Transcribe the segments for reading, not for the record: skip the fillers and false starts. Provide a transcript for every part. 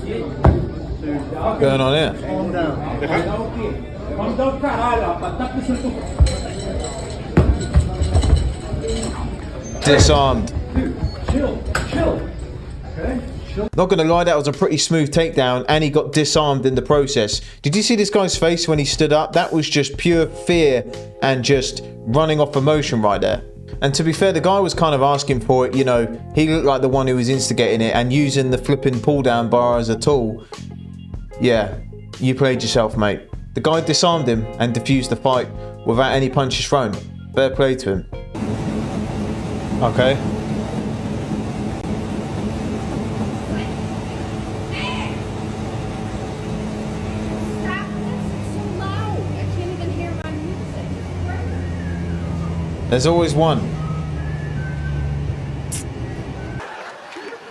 What's going on here? Calm down. Disarmed. Chill. Okay? Not gonna lie, that was a pretty smooth takedown, and he got disarmed in the process. Did you see this guy's face when he stood up? That was just pure fear and just running off emotion right there. And to be fair, the guy was kind of asking for it, you know, he looked like the one who was instigating it and using the flipping pull down bar as a tool. Yeah, you played yourself, mate. The guy disarmed him and defused the fight without any punches thrown. Fair play to him. Okay. There's always one.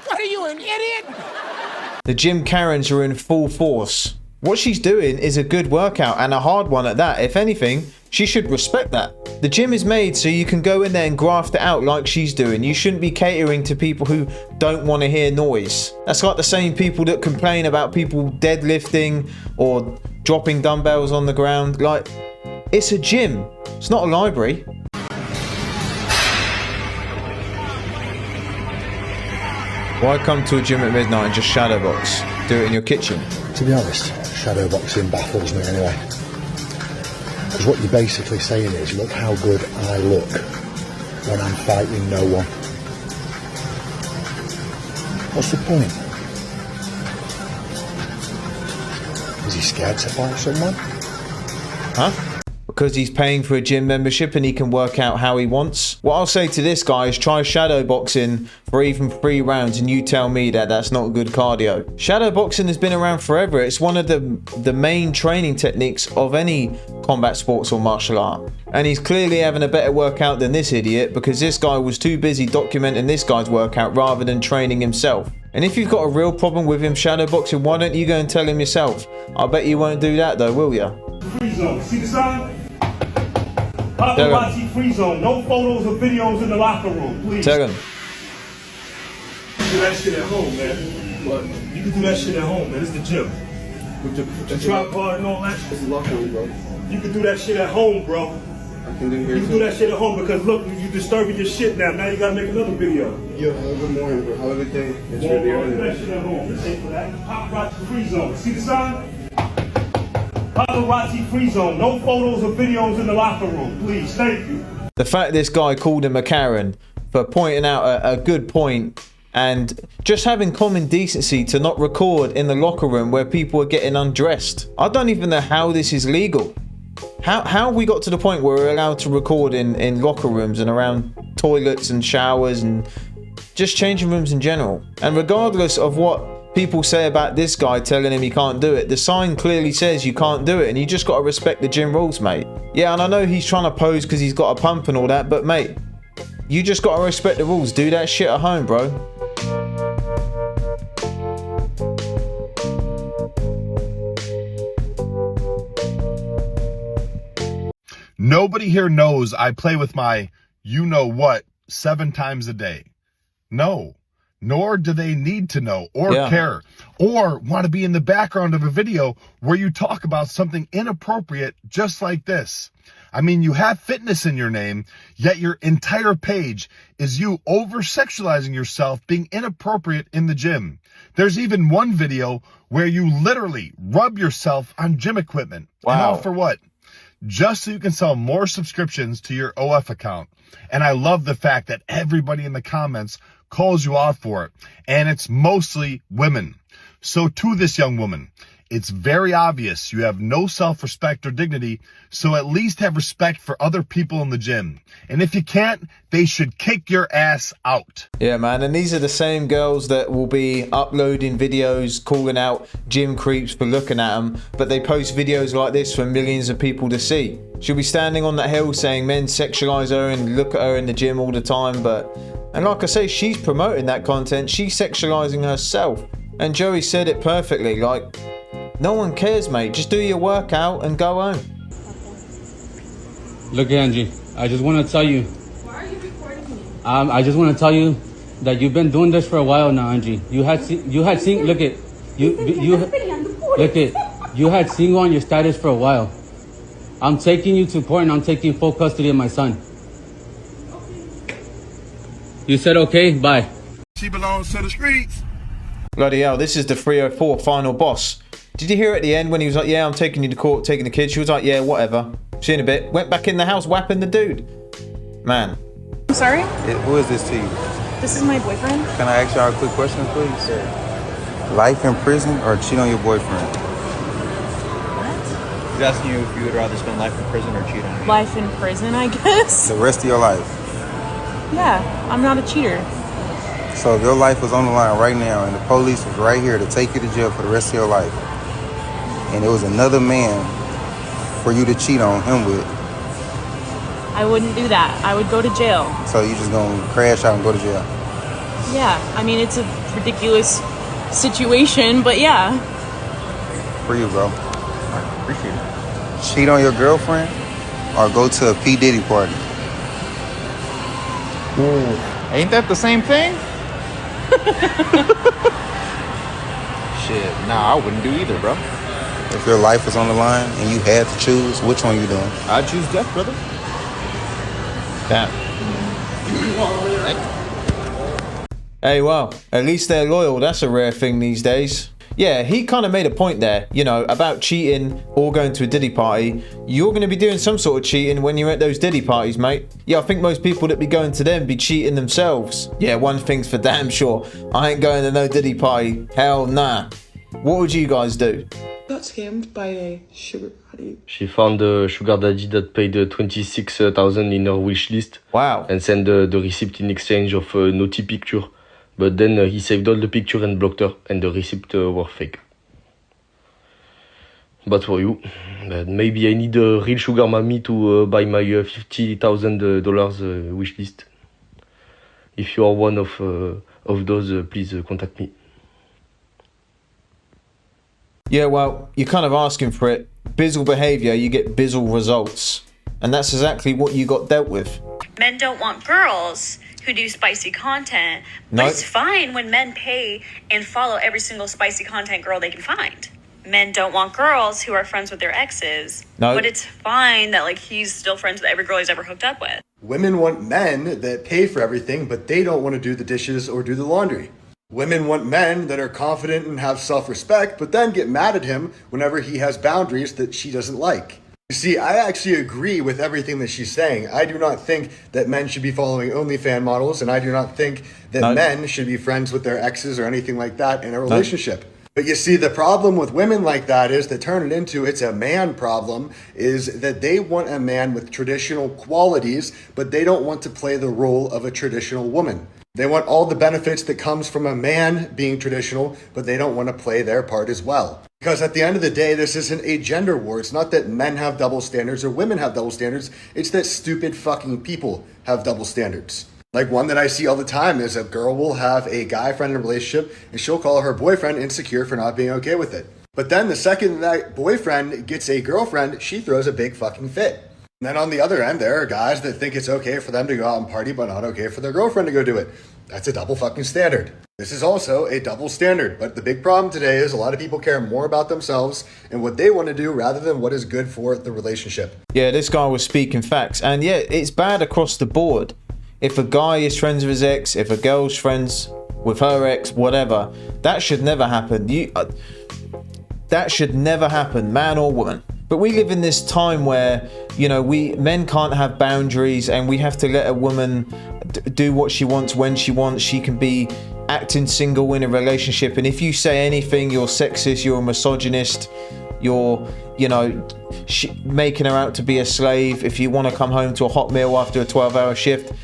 What are you, an idiot? The gym Karens are in full force. What she's doing is a good workout and a hard one at that. If anything, she should respect that. The gym is made so you can go in there and graft it out like she's doing. You shouldn't be catering to people who don't want to hear noise. That's like the same people that complain about people deadlifting or dropping dumbbells on the ground. Like, it's a gym. It's not a library. Why come to a gym at midnight and just shadow box? Do it in your kitchen. To be honest, shadow boxing baffles me anyway. Because what you're basically saying is, look how good I look when I'm fighting no one. What's the point? Is he scared to fight someone? Huh? Because he's paying for a gym membership and he can work out how he wants. What I'll say to this guy is try shadow boxing for even 3 rounds and you tell me that that's not good cardio. Shadow boxing has been around forever. It's one of the main training techniques of any combat sports or martial art. And he's clearly having a better workout than this idiot because this guy was too busy documenting this guy's workout rather than training himself. And if you've got a real problem with him shadow boxing, why don't you go and tell him yourself? I bet you won't do that though, will ya? Free zone. See the sign? Paparazzi free zone. No photos or videos in the locker room, please. Tell him. Do that shit at home, man. What? You can do that shit at home, man. It's the gym. With the tripod and all that. It's the locker room, bro. You can do that shit at home, bro. I can do here You can do that shit at home because look, you disturbing your shit now. Now you gotta make another video. Yo, have a good morning, bro. How everything? It's Well, really bro, do early. that shit at home. This ain't for that. Paparazzi free zone. See the sign? Paparazzi free zone. No photos or videos in the locker room, please. Thank you. The fact this guy called him a Karen for pointing out a good point and just having common decency to not record in the locker room where people are getting undressed. I don't even know how this is legal. How we got to the point where we're allowed to record in locker rooms and around toilets and showers and just changing rooms in general. And regardless of what people say about this guy telling him he can't do it, the sign clearly says you can't do it and you just got to respect the gym rules, mate. Yeah, and I know he's trying to pose because he's got a pump and all that, but mate, you just got to respect the rules. Do that shit at home, bro. Nobody here knows I play with my you-know-what 7 times a day. No. Nor do they need to know or care or want to be in the background of a video where you talk about something inappropriate just like this. I mean, you have fitness in your name, yet your entire page is you over-sexualizing yourself, being inappropriate in the gym. There's even one video where you literally rub yourself on gym equipment. Wow. And all for what? Just so you can sell more subscriptions to your OF account. And I love the fact that everybody in the comments calls you out for it. And it's mostly women. So to this young woman, it's very obvious you have no self-respect or dignity, so at least have respect for other people in the gym. And if you can't, they should kick your ass out. Yeah, man, and these are the same girls that will be uploading videos calling out gym creeps for looking at them, but they post videos like this for millions of people to see. She'll be standing on that hill saying men sexualize her and look at her in the gym all the time, and like I say, she's promoting that content, she's sexualizing herself. And Joey said it perfectly, like, no one cares, mate. Just do your workout and go home. Look, Angie, I just want to tell you. Why are you recording me? I just want to tell you that you've been doing this for a while now, Angie. You had seen, look at, look it. You had single on your status for a while. I'm taking you to court and I'm taking full custody of my son. You said okay? Bye. She belongs to the streets. Bloody hell, this is the 304 final boss. Did you hear at the end when he was like, yeah, I'm taking you to court, taking the kids? She was like, yeah, whatever. See you in a bit. Went back in the house whapping the dude. Man. I'm sorry? Who is this to you? This is my boyfriend. Can I ask y'all a quick question, please? Sure. Life in prison or cheat on your boyfriend? What? He's asking you if you would rather spend life in prison or cheat on you. Life in prison, I guess. The rest of your life? Yeah, I'm not a cheater. So if your life was on the line right now and the police was right here to take you to jail for the rest of your life, and it was another man for you to cheat on him with, I wouldn't do that. I would go to jail. so you just gonna crash out and go to jail? Yeah, I mean, it's a ridiculous situation, but yeah. For you, bro. Appreciate it. Cheat on your girlfriend or go to a P. Diddy party? Ain't that the same thing? Shit, nah, I wouldn't do either, bro. If your life was on the line and you had to choose, which one you doing? I'd choose death, brother. Damn. Hey, well, at least they're loyal. That's a rare thing these days. Yeah, he kind of made a point there, you know, about cheating or going to a Diddy party. You're going to be doing some sort of cheating when you're at those Diddy parties, mate. Yeah, I think most people that be going to them be cheating themselves. Yeah, one thing's for damn sure. I ain't going to no Diddy party. Hell nah. What would you guys do? Got scammed by a sugar daddy. She found a sugar daddy that paid 26,000 in her wish list. Wow. And sent the receipt in exchange of a naughty picture. But then he saved all the picture and blocked her, and the receipt were fake. But for you, maybe I need a real sugar mommy to buy my $50,000 wish list. If you are one of those, please contact me. Yeah, well, you're kind of asking for it. Bizzle behavior, you get bizzle results. And that's exactly what you got dealt with. Men don't want girls who do spicy content, but it's fine when men pay and follow every single spicy content girl they can find. Men don't want girls who are friends with their exes, but it's fine that like he's still friends with every girl he's ever hooked up with. Women want men that pay for everything, but they don't want to do the dishes or do the laundry. Women want men that are confident and have self-respect, but then get mad at him whenever he has boundaries that she doesn't like. You see, I actually agree with everything that she's saying. I do not think that men should be following OnlyFans models, and I do not think that men should be friends with their exes or anything like that in a relationship. But you see, the problem with women like that is that turn it into it's a man problem, is that they want a man with traditional qualities, but they don't want to play the role of a traditional woman. They want all the benefits that comes from a man being traditional, but they don't want to play their part as well. Because at the end of the day, this isn't a gender war. It's not that men have double standards or women have double standards. It's that stupid fucking people have double standards. Like one that I see all the time is a girl will have a guy friend in a relationship and she'll call her boyfriend insecure for not being okay with it. But then the second that boyfriend gets a girlfriend, she throws a big fucking fit. And then on the other end, there are guys that think it's okay for them to go out and party, but not okay for their girlfriend to go do it. That's a double fucking standard. This is also a double standard. But the big problem today is a lot of people care more about themselves and what they want to do rather than what is good for the relationship. Yeah, this guy was speaking facts. And yeah, it's bad across the board. If a guy is friends with his ex, if a girl's friends with her ex, whatever, that should never happen. That should never happen, man or woman. But we live in this time where, you know, men can't have boundaries and we have to let a woman do what she wants when she wants. She can be acting single in a relationship. And if you say anything, you're sexist, you're a misogynist, you're, you know, making her out to be a slave. If you want to come home to a hot meal after a 12-hour shift,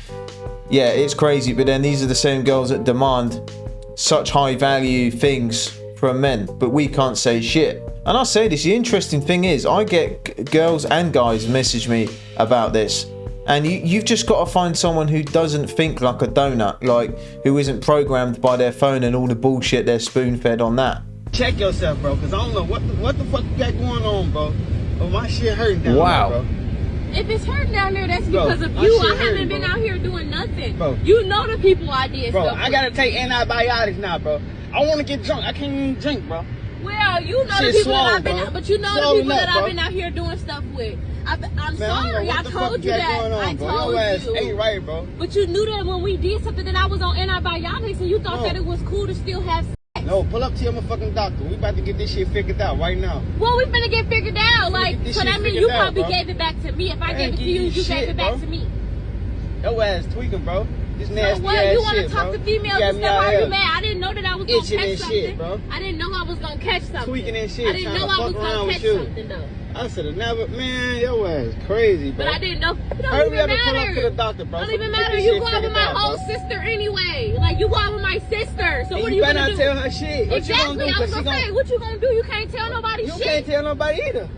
yeah, it's crazy. But then these are the same girls that demand such high value things from men, but we can't say shit. And I'll say this, the interesting thing is I get girls and guys message me about this, and you've just got to find someone who doesn't think like a donut, like who isn't programmed by their phone and all the bullshit they're spoon-fed on that. Check yourself, bro, because I don't know what the fuck you got going on, bro. But my shit hurting down wow. there, bro. If it's hurting down there, that's because of you. I haven't been out here doing nothing. Bro. You know the people I did bro, stuff I gotta take antibiotics now, bro. I want to get drunk. I can't even drink, bro. Well, you know the people that I've been out, but you know the people that I've been out here doing stuff with. I'm sorry. I told you that. I told you. Ain't right, bro. But you knew that when we did something that I was on antibiotics, and you thought that it was cool to still have sex. No, pull up to your motherfucking doctor. We about to get this shit figured out right now. Well, we finna get figured out. Like, so that means you probably gave it back to me. If I gave it to you, you gave it back to me. Your ass tweaking, bro. This nasty so what? Ass you want to shit, talk bro. to females and stuff? Are you mad? I didn't know that I was gonna catch something. Shit, bro. I didn't know I was gonna catch something. Tweaking and shit. I didn't know I was gonna catch something though. I should have never, man, your ass crazy, bro. But I didn't know. It don't Hurry even up and pull up matter. to the doctor, bro. Don't even matter. You go out with my whole sister anyway. Like you go out with my sister. So what are you gonna do? You better not tell her shit. What exactly. You gonna do? I was gonna say, what you gonna do? You can't tell nobody shit. You can't tell nobody either.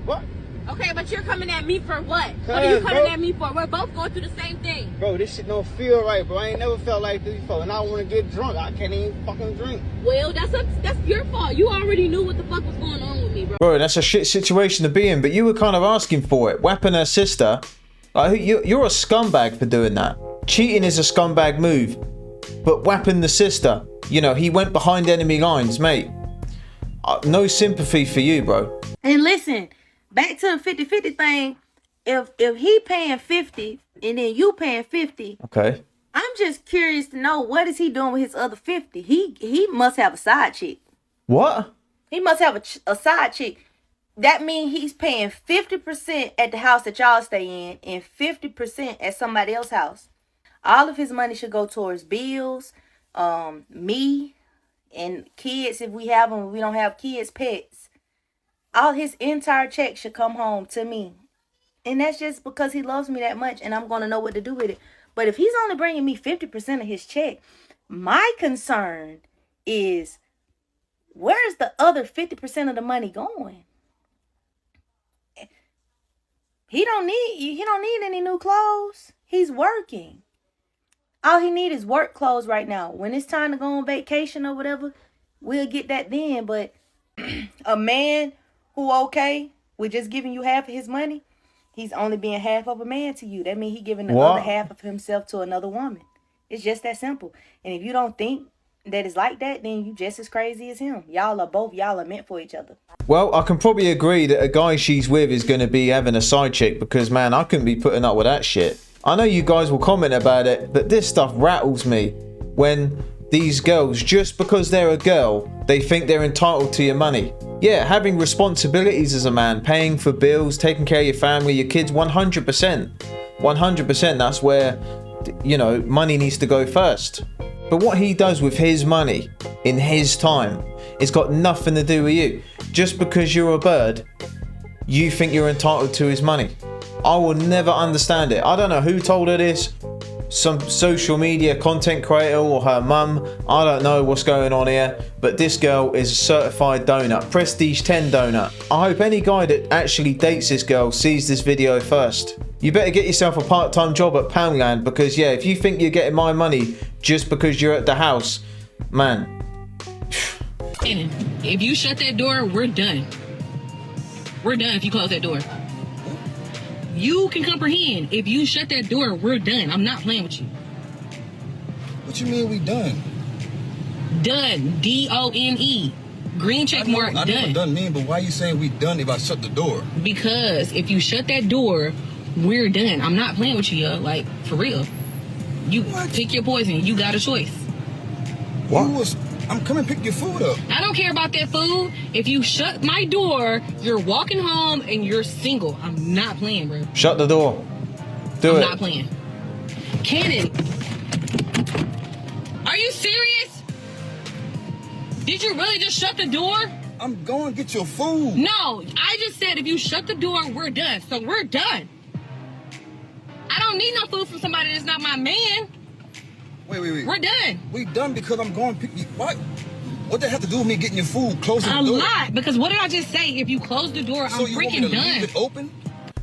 What? Okay, but you're coming at me for what? What are you coming at me for? We're both going through the same thing. Bro, this shit don't feel right, bro. I ain't never felt like this before, and I want to get drunk. I can't even fucking drink. Well, that's your fault. You already knew what the fuck was going on with me, bro. Bro, that's a shit situation to be in, but you were kind of asking for it. Whapping her sister. Like, you're a scumbag for doing that. Cheating is a scumbag move. But whapping the sister, you know, he went behind enemy lines, mate. No sympathy for you, bro. And listen, back to the 50-50 thing. If he paying 50 and then you paying 50, okay. I'm just curious to know, what is he doing with his other 50? He must have a side chick. What? He must have a side chick. That means he's paying 50% at the house that y'all stay in and 50% at somebody else's house. All of his money should go towards bills, me, and kids if we have them. We don't have kids, pets. All his entire check should come home to me. And that's just because he loves me that much and I'm going to know what to do with it. But if he's only bringing me 50% of his check, my concern is, where's the other 50% of the money going? He don't need any new clothes. He's working. All he need is work clothes right now. When it's time to go on vacation or whatever, we'll get that then. But a man who okay with just giving you half of his money, he's only being half of a man to you. That means he giving the other half of himself to another woman. It's just that simple. And if you don't think that it's like that, then you just as crazy as him. Y'all are meant for each other. Well, I can probably agree that a guy she's with is going to be having a side chick, because, man, I couldn't be putting up with that shit. I know you guys will comment about it, but this stuff rattles me when these girls, just because they're a girl, they think they're entitled to your money. Yeah, having responsibilities as a man, paying for bills, taking care of your family, your kids, 100%. 100%, that's where, you know, money needs to go first. But what he does with his money in his time, it's got nothing to do with you. Just because you're a bird, you think you're entitled to his money. I will never understand it. I don't know who told her this. Some social media content creator or her mum. I don't know what's going on here. But this girl is a certified donut. Prestige 10 donut. I hope any guy that actually dates this girl sees this video first. You better get yourself a part-time job at Poundland, because yeah, if you think you're getting my money just because you're at the house, man. If you shut that door, we're done. We're done if you close that door. You can comprehend. If you shut that door, we're done. I'm not playing with you. What you mean we done? Done. D-O-N-E. Green check mark, I know done. what done mean, but why you saying we done if I shut the door? Because if you shut that door, we're done. I'm not playing with you, yo. Like, for real. You pick your poison. You got a choice. What? I'm coming to pick your food up. I don't care about that food. If you shut my door, you're walking home and you're single. I'm not playing, bro. Shut the door. Do I'm it. not playing. Cannon, are you serious? Did you really just shut the door? I'm going to get your food. No, I just said if you shut the door, we're done. So we're done. I don't need no food from somebody that's not my man. Wait. We're done. We done because I'm going to pick you. What? What that have to do with me getting your food? Closing the door? A lot. Because what did I just say? If you close the door, so I'm freaking done. Leave it open?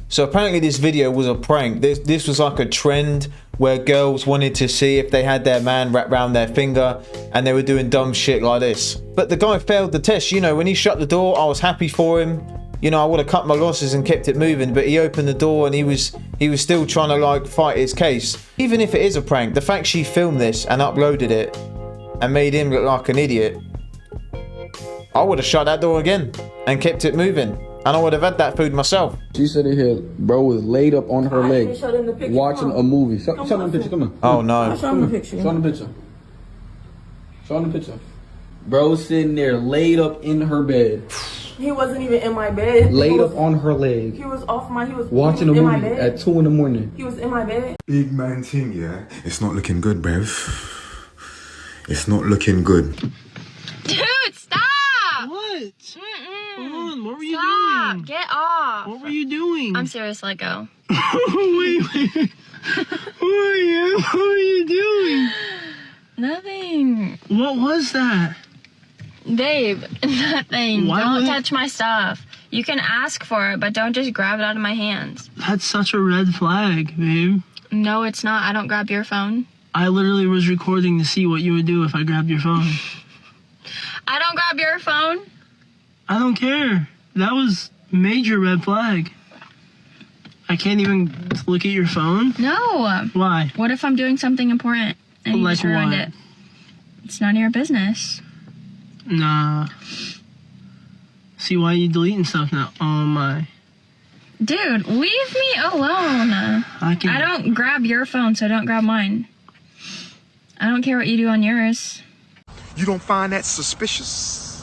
So apparently this video was a prank. This was like a trend where girls wanted to see if they had their man wrapped around their finger, and they were doing dumb shit like this. But the guy failed the test. You know, when he shut the door, I was happy for him. you know, I would have cut my losses and kept it moving, but he opened the door and he was still trying to like fight his case. Even if it is a prank, the fact she filmed this and uploaded it and made him look like an idiot, I would have shut that door again and kept it moving, and I would have had that food myself. She said it here, bro was laid up on her leg watching a movie. Show them the picture, come on. Oh no. Show them the picture. Show them the picture. Show them the picture. Bro sitting there laid up in her bed. He wasn't even in my bed. Laid up on her leg. He was off my. He was watching a movie at 2 in the morning. He was in my bed. Big man thing, yeah. It's not looking good, bruv. It's not looking good. Dude, stop! What? Come on, what were you Stop! doing? Get off! What were you doing? I'm serious, let go. Wait. What are you doing? Nothing. What was that? Babe, nothing. Why Don't would- touch my stuff. You can ask for it, but don't just grab it out of my hands. That's such a red flag, babe. No, it's not. I don't grab your phone. I literally was recording to see what you would do if I grabbed your phone. I don't grab your phone. I don't care. That was major red flag. I can't even look at your phone? No. Why? What if I'm doing something important and you Like just ruined what? it? It's none of your business. Nah. See why you deleting stuff now? Oh my. Dude, leave me alone. I don't grab your phone, so don't grab mine. I don't care what you do on yours. You don't find that suspicious?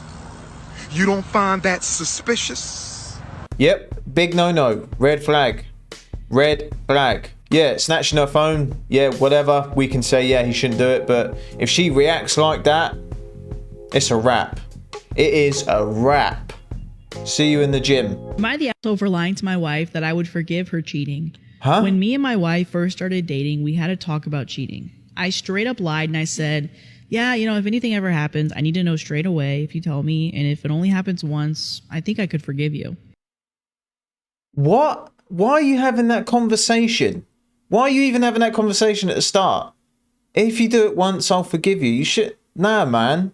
You don't find that suspicious? Yep, big no-no. Red flag. Red flag. Yeah, snatching her phone. Yeah, whatever. We can say, yeah, he shouldn't do it. But if she reacts like that, it's a wrap. It is a wrap. See you in the gym. Am I the asshole for lying to my wife that I would forgive her cheating? Huh? When me and my wife first started dating, we had a talk about cheating. I straight up lied and I said, yeah, you know, if anything ever happens, I need to know straight away if you tell me. And if it only happens once, I think I could forgive you. What? Why are you having that conversation? Why are you even having that conversation at the start? If you do it once, I'll forgive you. You should... Nah, man.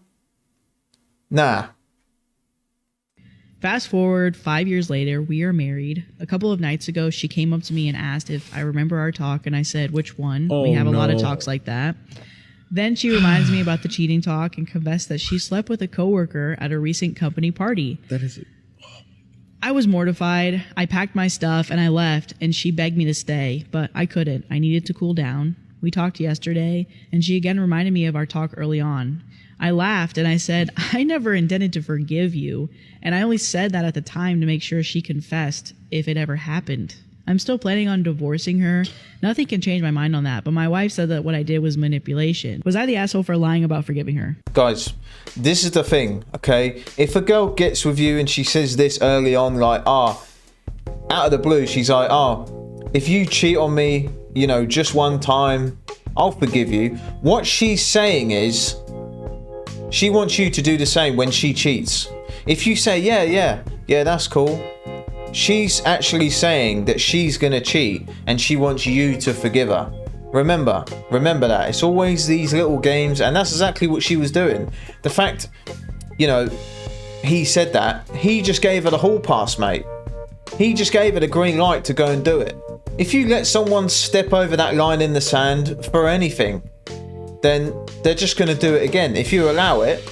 Nah. Fast forward 5 years later, we are married. A couple of nights ago, she came up to me and asked if I remember our talk, and I said, which one? We have a lot of talks like that. Then she reminds me about the cheating talk and confessed that she slept with a coworker at a recent company party. That is it. I was mortified. I packed my stuff and I left, and she begged me to stay, but I couldn't. I needed to cool down. We talked yesterday, and she again reminded me of our talk early on. I laughed and I said, I never intended to forgive you, and I only said that at the time to make sure she confessed if it ever happened. I'm still planning on divorcing her. Nothing can change my mind on that, but my wife said that what I did was manipulation. Was I the asshole for lying about forgiving her? Guys, this is the thing, okay? If a girl gets with you and she says this early on, like, out of the blue, she's like, if you cheat on me, you know, just one time, I'll forgive you. What she's saying is, she wants you to do the same when she cheats. If you say, yeah, that's cool, she's actually saying that she's gonna cheat and she wants you to forgive her. Remember that. It's always these little games, and that's exactly what she was doing. The fact, you know, he said that, he just gave her the hall pass, mate. He just gave her the green light to go and do it. If you let someone step over that line in the sand for anything, then they're just going to do it again. If you allow it,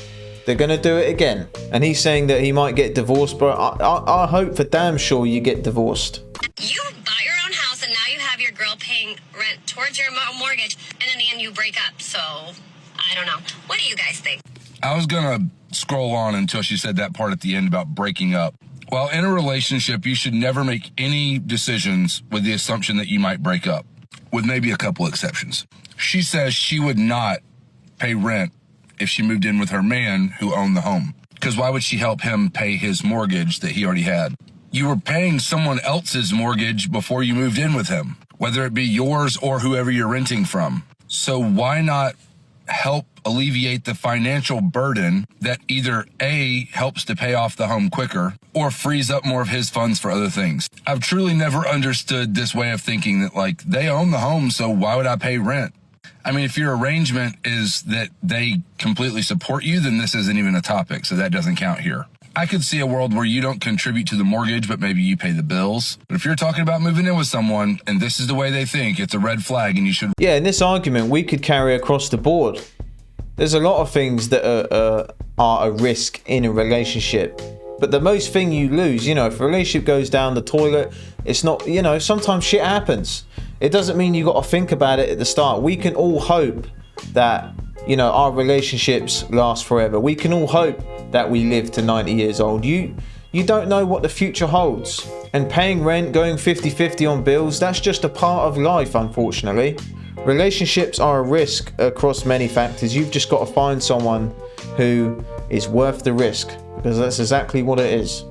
they're going to do it again. And he's saying that he might get divorced, but I hope for damn sure you get divorced. You bought your own house and now you have your girl paying rent towards your mortgage, and in the end you break up. So, I don't know. What do you guys think? I was gonna scroll on until she said that part at the end about breaking up. Well, in a relationship, you should never make any decisions with the assumption that you might break up, with maybe a couple exceptions. She says she would not pay rent if she moved in with her man who owned the home. Because why would she help him pay his mortgage that he already had? You were paying someone else's mortgage before you moved in with him, whether it be yours or whoever you're renting from. So why not help alleviate the financial burden that either A, helps to pay off the home quicker, or frees up more of his funds for other things? I've truly never understood this way of thinking that, like, they own the home, so why would I pay rent? I mean, if your arrangement is that they completely support you, then this isn't even a topic, so that doesn't count here. I could see a world where you don't contribute to the mortgage, but maybe you pay the bills. But if you're talking about moving in with someone and this is the way they think, it's a red flag and you should... Yeah, in this argument, we could carry across the board. There's a lot of things that are a risk in a relationship. But the most thing you lose, you know, if a relationship goes down the toilet, it's not, you know, sometimes shit happens. It doesn't mean you got to think about it at the start. We can all hope that, you know, our relationships last forever. We can all hope that we live to 90 years old. You don't know what the future holds. And paying rent, going 50-50 on bills, that's just a part of life, unfortunately. Relationships are a risk across many factors. You've just got to find someone who is worth the risk, because that's exactly what it is.